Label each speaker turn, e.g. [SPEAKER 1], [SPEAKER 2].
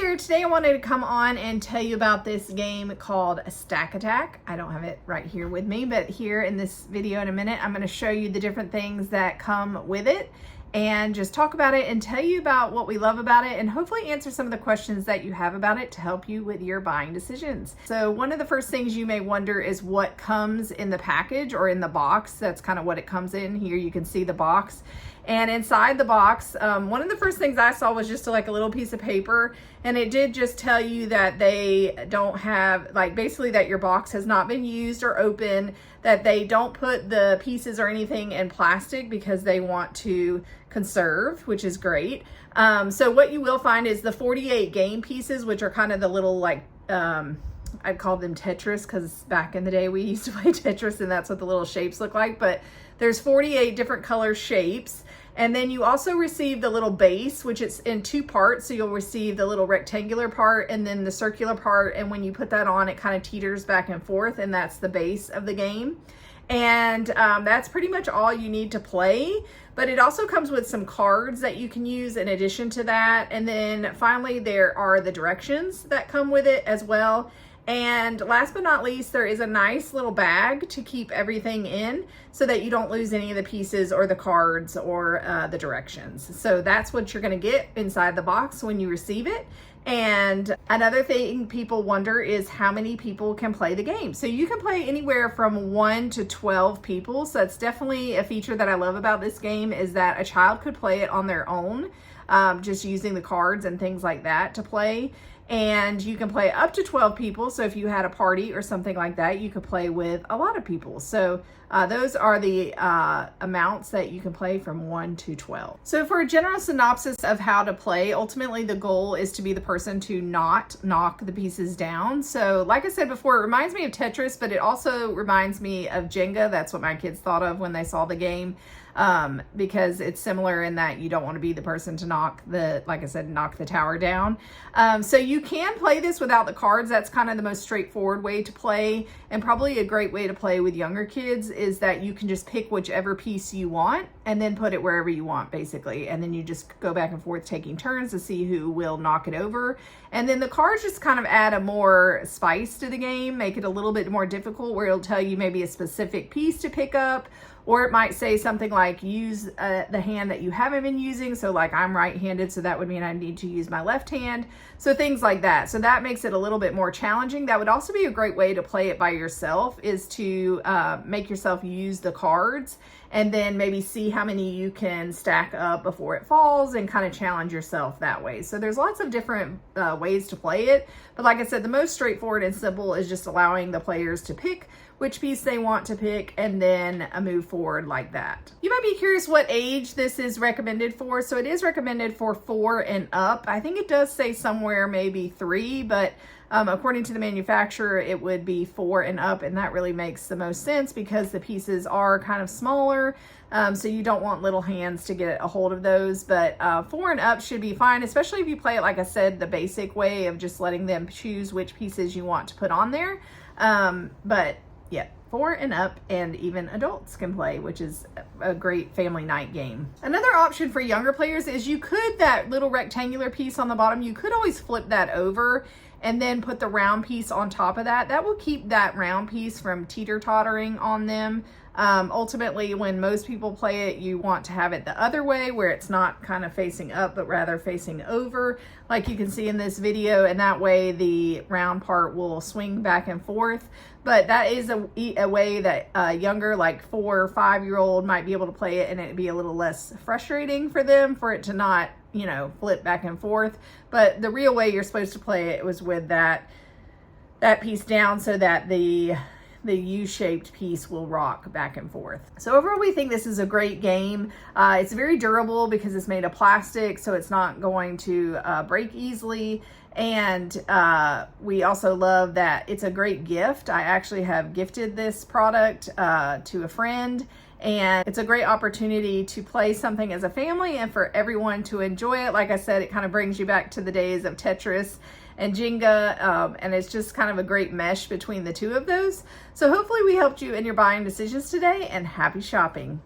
[SPEAKER 1] there, today I wanted to come on and tell you about this game called Stack Attack. I don't have it right here with me, but here in this video in a minute, I'm going to show you the different things that come with it and just talk about it and tell you about what we love about it and hopefully answer some of the questions that you have about it to help you with your buying decisions. So one of the first things you may wonder is what comes in the package or in the box. That's kind of what it comes in. Here you can see the box. And inside the box, one of the first things I saw was just like a little piece of paper, and it did just tell you that they don't have, like, basically that your box has not been used or open, that they don't put the pieces or anything in plastic because they want to conserve, which is great. So what you will find is the 48 game pieces, which are kind of the little, like, I'd call them Tetris because back in the day we used to play Tetris and that's what the little shapes look like, but there's 48 different color shapes. And then you also receive the little base, which is in two parts. So you'll receive the little rectangular part and then the circular part. And when you put that on, it kind of teeters back and forth, and that's the base of the game. And that's pretty much all you need to play. But it also comes with some cards that you can use in addition to that. And then finally, there are the directions that come with it as well. And last but not least, there is a nice little bag to keep everything in so that you don't lose any of the pieces or the cards or the directions. So that's what you're going to get inside the box when you receive it. And another thing people wonder is how many people can play the game. So you can play anywhere from 1 to 12 people. So that's definitely a feature that I love about this game, is that a child could play it on their own, just using the cards and things like that to play. And you can play up to 12 people. So if you had a party or something like that, you could play with a lot of people. So those are the amounts that you can play, from 1 to 12. So for a general synopsis of how to play, ultimately the goal is to be the person to not knock the pieces down. So like I said before, it reminds me of Tetris, but it also reminds me of Jenga. That's what my kids thought of when they saw the game. Because it's similar in that you don't want to be the person to knock the tower down. So you can play this without the cards. That's kind of the most straightforward way to play, and probably a great way to play with younger kids is that you can just pick whichever piece you want and then put it wherever you want, basically. And then you just go back and forth taking turns to see who will knock it over. And then the cards just kind of add a more spice to the game, make it a little bit more difficult, where it'll tell you maybe a specific piece to pick up. Or it might say something like use the hand that you haven't been using. So like I'm right-handed, so that would mean I need to use my left hand. So things like that. So that makes it a little bit more challenging. That would also be a great way to play it by yourself, is to make yourself use the cards and then maybe see how many you can stack up before it falls and kind of challenge yourself that way. So there's lots of different ways to play it. But like I said, the most straightforward and simple is just allowing the players to pick which piece they want to pick and then move forward like that. You might be curious what age this is recommended for. So it is recommended for 4 and up. I think it does say somewhere maybe 3, but according to the manufacturer, it would be 4 and up, and that really makes the most sense because the pieces are kind of smaller, so you don't want little hands to get a hold of those. But 4 and up should be fine, especially if you play it, like I said, the basic way of just letting them choose which pieces you want to put on there. But yeah, 4 and up, and even adults can play, which is a great family night game. Another option for younger players is that little rectangular piece on the bottom, you could always flip that over and then put the round piece on top of that. That will keep that round piece from teeter-tottering on them. Ultimately, when most people play it, you want to have it the other way, where it's not kind of facing up, but rather facing over, like you can see in this video, and that way the round part will swing back and forth. But that is a way that younger, like 4 or 5-year-old might be able to play it, and it'd be a little less frustrating for them for it to not, flip back and forth. But the real way you're supposed to play it was with that piece down, so that the U-shaped piece will rock back and forth. So overall, we think this is a great game. It's very durable because it's made of plastic, so it's not going to break easily. And we also love that it's a great gift. I actually have gifted this product to a friend, and it's a great opportunity to play something as a family and for everyone to enjoy it. Like I said, it kind of brings you back to the days of Tetris and Jenga, and it's just kind of a great mesh between the two of those. So hopefully we helped you in your buying decisions today, and happy shopping.